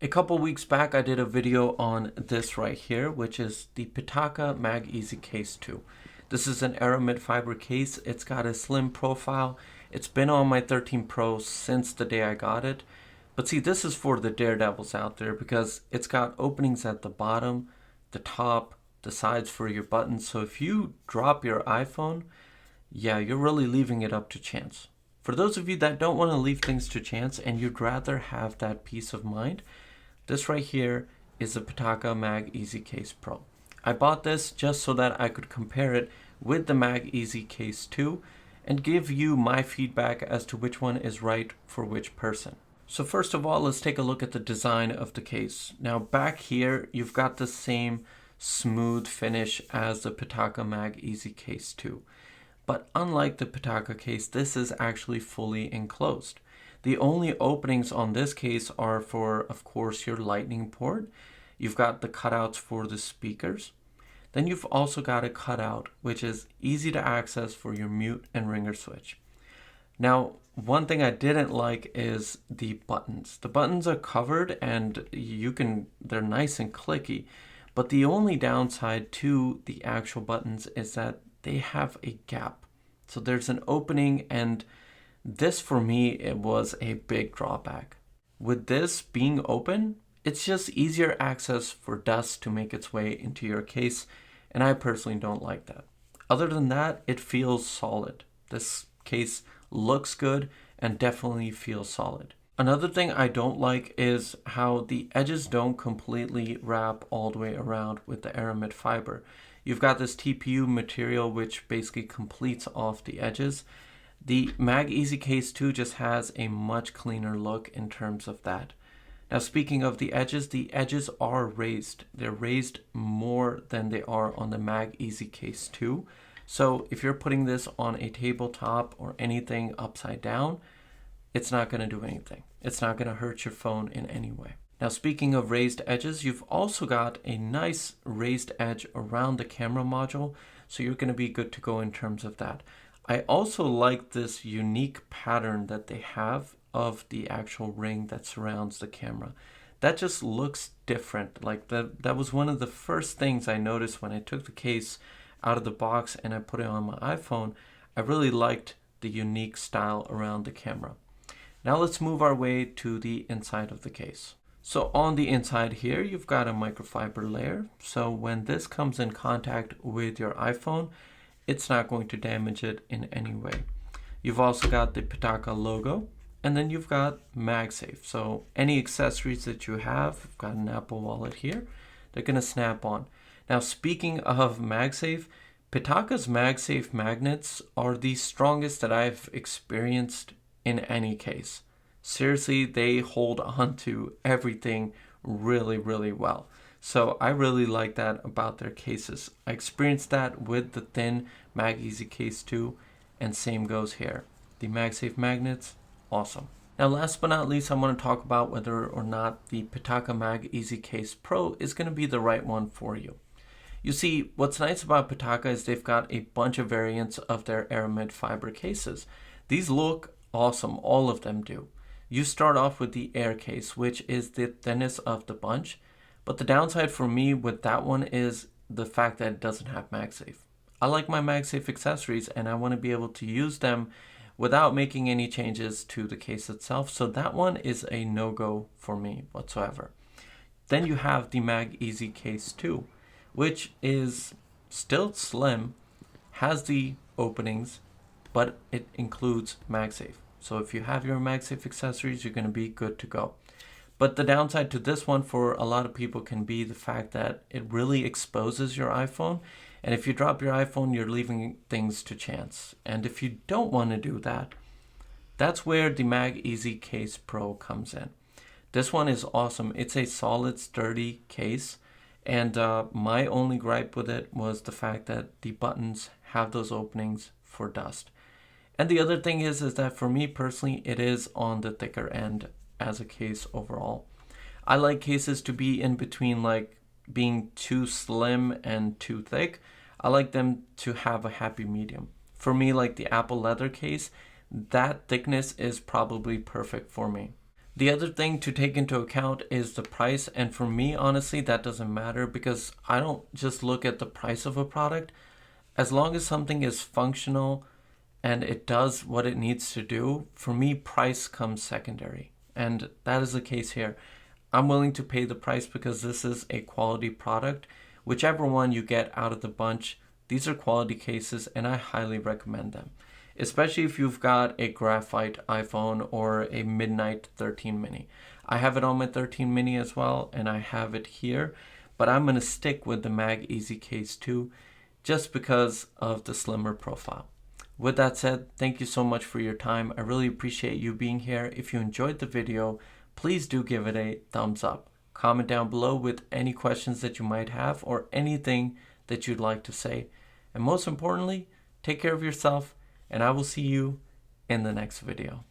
A couple weeks back, I did a video on this right here, which is the Pitaka Magez Case 2. This is an aramid fiber case. It's got a slim profile. It's been on my 13 Pro since the day I got it. But see, this is for the daredevils out there because it's got openings at the bottom, the top, the sides for your buttons. So if you drop your iPhone, yeah, you're really leaving it up to chance. For those of you that don't want to leave things to chance and you'd rather have that peace of mind, this right here is the Pitaka Magez Case Pro. I bought this just so that I could compare it with the Magez Case 2 and give you my feedback as to which one is right for which person. So first of all, let's take a look at the design of the case. Now back here, you've got the same smooth finish as the Pitaka Magez Case 2. But unlike the Pitaka case, this is actually fully enclosed. The only openings on this case are for, of course, your lightning port. You've got the cutouts for the speakers. Then you've also got a cutout, which is easy to access for your mute and ringer switch. Now, one thing I didn't like is the buttons. The buttons are covered and they're nice and clicky. But the only downside to the actual buttons is that they have a gap. So there's an opening, and this for me, it was a big drawback. With this being open, it's just easier access for dust to make its way into your case, and I personally don't like that. Other than that, it feels solid. This case looks good and definitely feels solid. Another thing I don't like is how the edges don't completely wrap all the way around with the aramid fiber. You've got this TPU material which basically completes off the edges. The Magez Case 2 just has a much cleaner look in terms of that. Now speaking of the edges are raised. They're raised more than they are on the Magez Case 2. So if you're putting this on a tabletop or anything upside down, it's not going to do anything. It's not going to hurt your phone in any way. Now speaking of raised edges, you've also got a nice raised edge around the camera module, so you're going to be good to go in terms of that. I also like this unique pattern that they have of the actual ring that surrounds the camera. That just looks different. Like that was one of the first things I noticed when I took the case out of the box and I put it on my iPhone. I really liked the unique style around the camera. Now let's move our way to the inside of the case. So on the inside here, you've got a microfiber layer. So when this comes in contact with your iPhone, it's not going to damage it in any way. You've also got the Pitaka logo, and then you've got MagSafe. So any accessories that you have, you've got an Apple Wallet here, they're going to snap on. Now speaking of MagSafe, Pitaka's MagSafe magnets are the strongest that I've experienced in any case. Seriously, they hold on to everything really, really well. So I really like that about their cases. I experienced that with the thin Magez Case 2, and same goes here. The MagSafe magnets, awesome. Now last but not least, I want to talk about whether or not the Pitaka Magez Case Pro is going to be the right one for you. You see, what's nice about Pitaka is they've got a bunch of variants of their aramid fiber cases. These look awesome, all of them do. You start off with the Air case, which is the thinnest of the bunch. But the downside for me with that one is the fact that it doesn't have MagSafe. I like my MagSafe accessories and I want to be able to use them without making any changes to the case itself. So that one is a no-go for me whatsoever. Then you have the Magez Case 2, which is still slim, has the openings, but it includes MagSafe. So if you have your MagSafe accessories, you're going to be good to go. But the downside to this one for a lot of people can be the fact that it really exposes your iPhone. And if you drop your iPhone, you're leaving things to chance. And if you don't want to do that, that's where the Magez Case Pro comes in. This one is awesome. It's a solid, sturdy case. And my only gripe with it was the fact that the buttons have those openings for dust. And the other thing is that for me personally, it is on the thicker end as a case overall. I like cases to be in between, like being too slim and too thick. I like them to have a happy medium. For me, like the Apple leather case, that thickness is probably perfect for me. The other thing to take into account is the price, and for me, honestly, that doesn't matter because I don't just look at the price of a product. As long as something is functional and it does what it needs to do, for me, price comes secondary. And that is the case here. I'm willing to pay the price because this is a quality product. Whichever one you get out of the bunch, these are quality cases and I highly recommend them. Especially if you've got a graphite iPhone or a Midnight 13 mini. I have it on my 13 mini as well, and I have it here, but I'm going to stick with the Mag Easy Case 2 just because of the slimmer profile. With that said, thank you so much for your time. I really appreciate you being here. If you enjoyed the video, please do give it a thumbs up. Comment down below with any questions that you might have or anything that you'd like to say. And most importantly, take care of yourself, and I will see you in the next video.